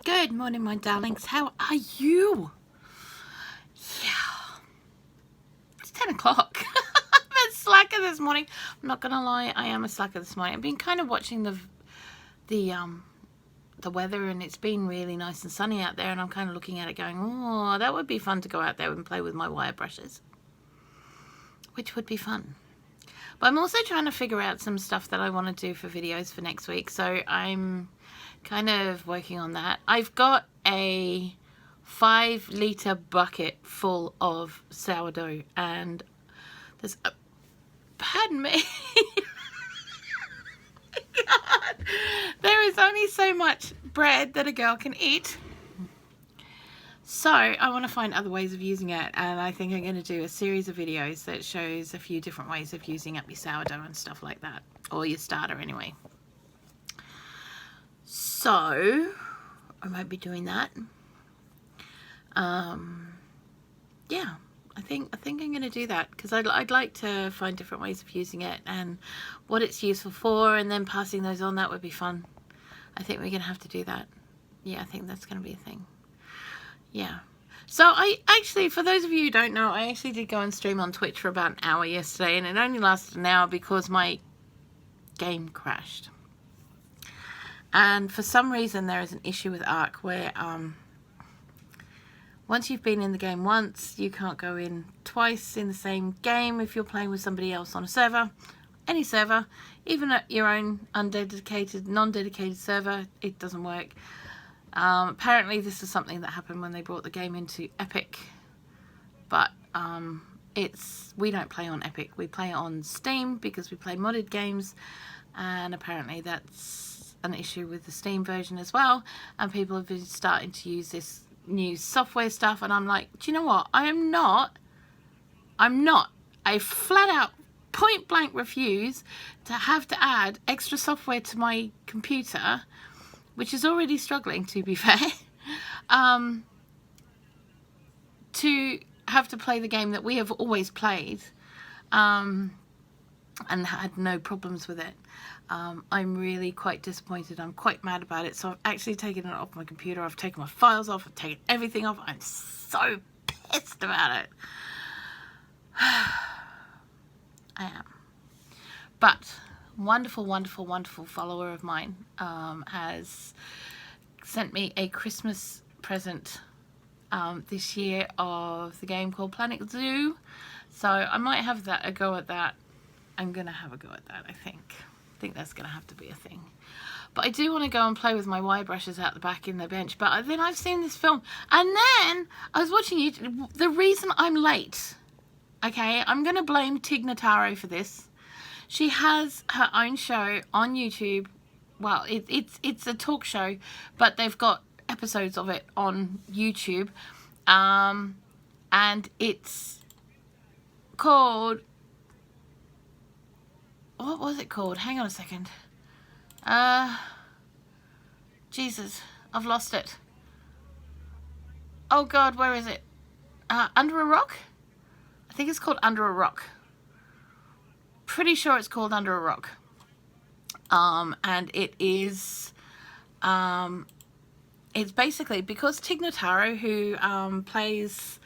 Good morning, my darlings. How are you? Yeah. It's 10 o'clock. I'm a slacker this morning. I'm not going to lie. I am a slacker this morning. I've been kind of watching the weather, and it's been really nice and sunny out there, and I'm kind of looking at it going, oh, that would be fun to go out there and play with my wire brushes, which would be fun. But I'm also trying to figure out some stuff that I want to do for videos for next week, so I'm kind of working on that. I've got a 5-litre bucket full of sourdough, and there's pardon me. God. There is only so much bread that a girl can eat, so I want to find other ways of using it, and I think I'm going to do a series of videos that shows a few different ways of using up your sourdough and stuff like that, or your starter anyway. So I might be doing that. Yeah, I think I'm going to do that, because I'd like to find different ways of using it and what it's useful for, and then passing those on. That would be fun. I think we're going to have to do that. Yeah, I think that's going to be a thing. Yeah. So I actually, for those of you who don't know, I actually did go and stream on Twitch for about an hour yesterday, and it only lasted an hour because my game crashed. And for some reason there is an issue with Ark where once you've been in the game once, you can't go in twice in the same game if you're playing with somebody else on a server. Any server, even at your own undedicated, non-dedicated server, it doesn't work. Apparently this is something that happened when they brought the game into Epic, but we don't play on Epic, we play on Steam because we play modded games, and apparently that's an issue with the Steam version as well, and people have been starting to use this new software stuff, and I'm like, do you know what, I'm not I flat out point blank refuse to have to add extra software to my computer, which is already struggling, to be fair, to have to play the game that we have always played, and had no problems with it. I'm really quite disappointed. I'm quite mad about it. So I've actually taken it off my computer. I've taken my files off. I've taken everything off. I'm so pissed about it. I am. But wonderful, wonderful, wonderful follower of mine has sent me a Christmas present this year of the game called Planet Zoo. So I might have a go at that. I'm going to have a go at that, I think. I think that's going to have to be a thing. But I do want to go and play with my wire brushes out the back in the bench. But then I've seen this film, and then I was watching YouTube. The reason I'm late, okay, I'm going to blame Tig Notaro for this. She has her own show on YouTube. Well, it's a talk show, but they've got episodes of it on YouTube. And it's called... What was it called? Hang on a second. Jesus, I've lost it. Oh God, where is it? Under a Rock? I think it's called Under a Rock. Pretty sure it's called Under a Rock. And it is, it's basically, because Tig Notaro, who plays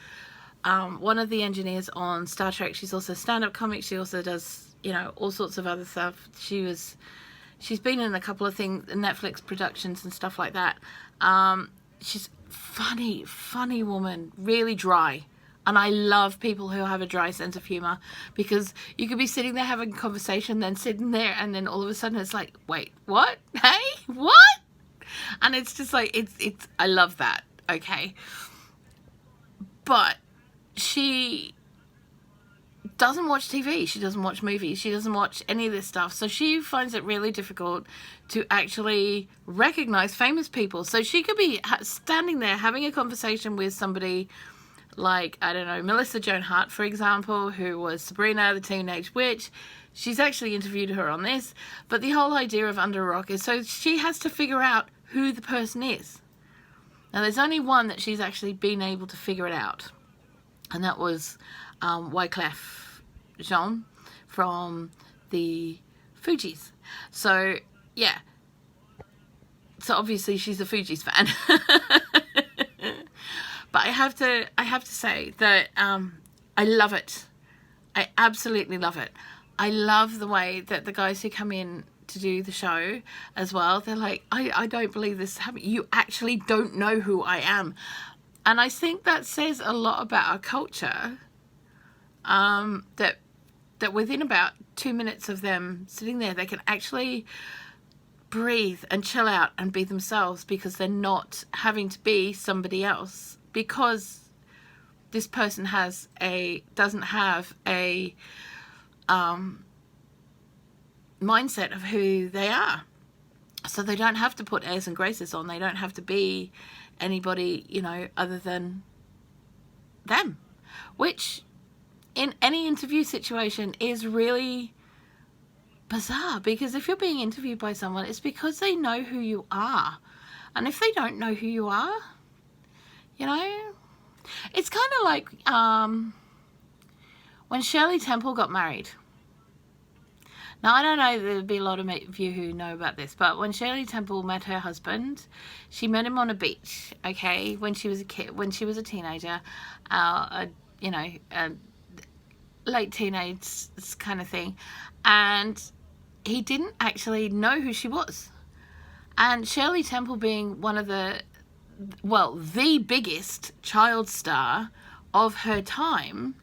one of the engineers on Star Trek, she's also stand-up comic, she also does, you know, all sorts of other stuff. She's been in a couple of things, Netflix productions and stuff like that. She's funny woman, really dry. And I love people who have a dry sense of humor, because you could be sitting there having a conversation, then sitting there, and then all of a sudden it's like, wait, what? Hey, what? And it's just like, it's, I love that. Okay. But she doesn't watch TV, she doesn't watch movies, she doesn't watch any of this stuff, so she finds it really difficult to actually recognize famous people. So she could be standing there having a conversation with somebody like, I don't know, Melissa Joan Hart, for example, who was Sabrina the Teenage Witch. She's actually interviewed her on this, but the whole idea of Under a Rock is so she has to figure out who the person is. Now there's only one that she's actually been able to figure it out, and that was Wyclef Jean from the Fugees. So yeah, So obviously she's a Fugees fan. But I have to say that I love it. I absolutely love it. I love the way that the guys who come in to do the show as well, they're like, I don't believe this happened. You actually don't know who I am. And I think that says a lot about our culture, that within about 2 minutes of them sitting there, they can actually breathe and chill out and be themselves, because they're not having to be somebody else, because this person doesn't have a mindset of who they are. So they don't have to put airs and graces on. They don't have to be anybody, you know, other than them, which in any interview situation is really bizarre, because if you're being interviewed by someone, it's because they know who you are. And if they don't know who you are, you know, it's kind of like when Shirley Temple got married. Now, I don't know, there'll be a lot of you who know about this, but when Shirley Temple met her husband, she met him on a beach, okay, when she was a kid, when she was a teenager, you know, late teenage kind of thing, and he didn't actually know who she was. And Shirley Temple being one of the biggest child star of her time,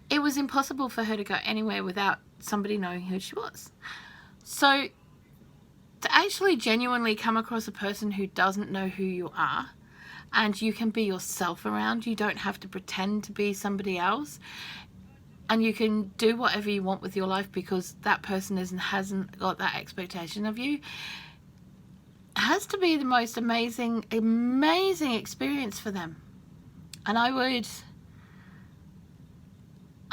it was impossible for her to go anywhere without somebody knowing who she was. So to actually genuinely come across a person who doesn't know who you are, and you can be yourself around, you don't have to pretend to be somebody else, and you can do whatever you want with your life because that person hasn't got that expectation of you, has to be the most amazing experience for them. And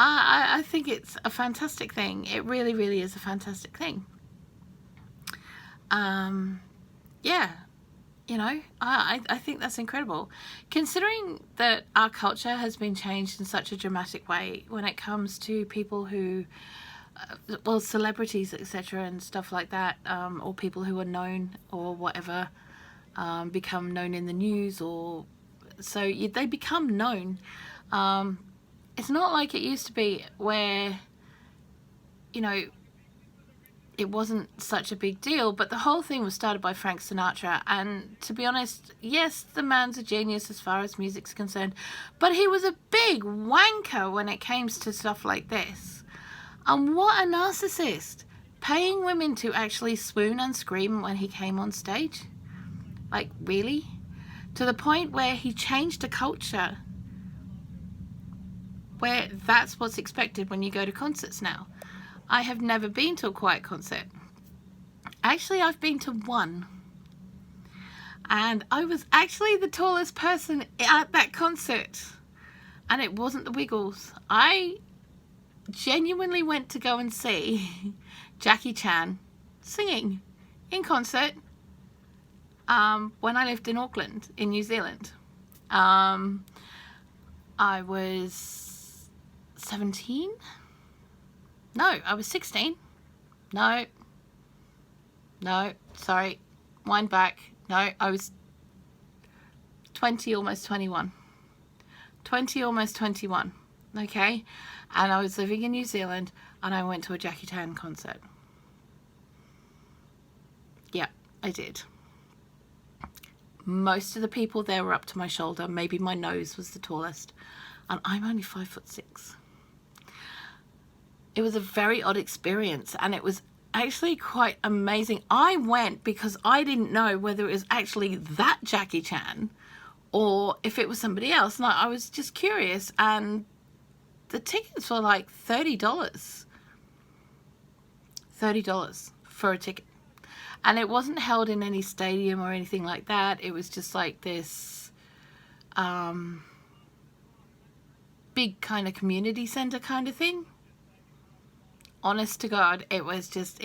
I think it's a fantastic thing. It really, really is a fantastic thing. Yeah, you know, I think that's incredible, considering that our culture has been changed in such a dramatic way when it comes to people who, celebrities, etc., and stuff like that, or people who are known or whatever, become known in the news, or so they become known. It's not like it used to be where, you know, it wasn't such a big deal, but the whole thing was started by Frank Sinatra, and to be honest, yes, the man's a genius as far as music's concerned, but he was a big wanker when it came to stuff like this. And what a narcissist, paying women to actually swoon and scream when he came on stage. Like, really? To the point where he changed the culture, where that's what's expected when you go to concerts now. I have never been to a quiet concert. Actually, I've been to one. And I was actually the tallest person at that concert. And it wasn't the Wiggles. I genuinely went to go and see Jackie Chan singing in concert when I lived in Auckland, in New Zealand. I was 17? No, I was 16. No, sorry, wind back. No, I was 20, almost 21. 20, almost 21, okay? And I was living in New Zealand, and I went to a Jackie Chan concert. Yeah, I did. Most of the people there were up to my shoulder. Maybe my nose was the tallest, and I'm only 5'6". It was a very odd experience, and it was actually quite amazing. I went because I didn't know whether it was actually that Jackie Chan or if it was somebody else, and I was just curious, and the tickets were like $30. $30 for a ticket. And it wasn't held in any stadium or anything like that. It was just like this big kind of community center kind of thing. Honest to God, it was just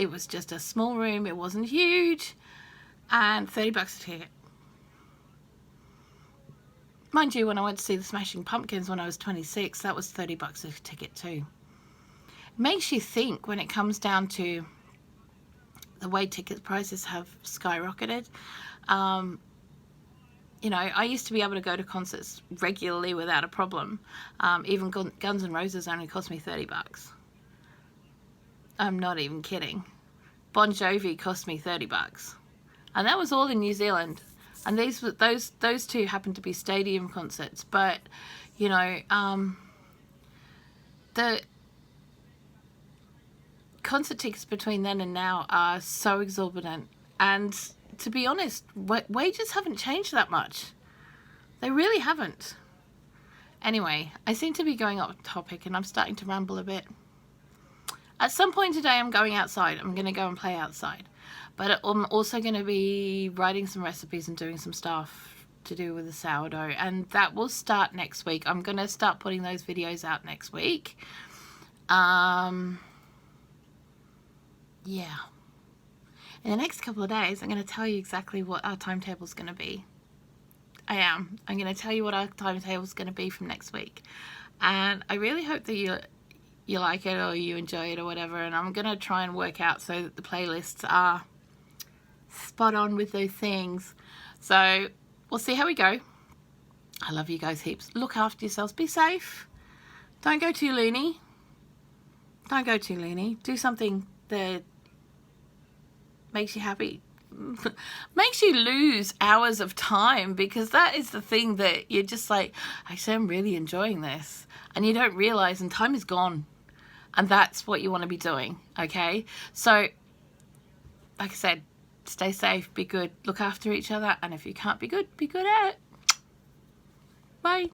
a small room. It wasn't huge, and $30 a ticket. Mind you, when I went to see the Smashing Pumpkins when I was 26, that was $30 a ticket too. It makes you think when it comes down to the way ticket prices have skyrocketed. You know, I used to be able to go to concerts regularly without a problem. Even Guns N' Roses only cost me $30. I'm not even kidding. Bon Jovi cost me $30, and that was all in New Zealand. And those two happened to be stadium concerts. But you know, the concert tickets between then and now are so exorbitant, and to be honest, wages haven't changed that much. They really haven't. Anyway, I seem to be going off topic and I'm starting to ramble a bit. At some point today I'm going outside. I'm going to go and play outside. But I'm also going to be writing some recipes and doing some stuff to do with the sourdough. And that will start next week. I'm going to start putting those videos out next week. Yeah. In the next couple of days, I'm going to tell you exactly what our timetable is going to be. I'm going to tell you what our timetable is going to be from next week. And I really hope that you like it or you enjoy it or whatever. And I'm going to try and work out so that the playlists are spot on with those things. So we'll see how we go. I love you guys heaps. Look after yourselves. Be safe. Don't go too loony. Don't go too loony. Do something that makes you happy. Makes you lose hours of time, because that is the thing that you're just like, actually I'm really enjoying this, and you don't realize, and time is gone, and that's what you want to be doing. Okay, so like I said, stay safe, be good, look after each other, and if you can't be good at it. Bye.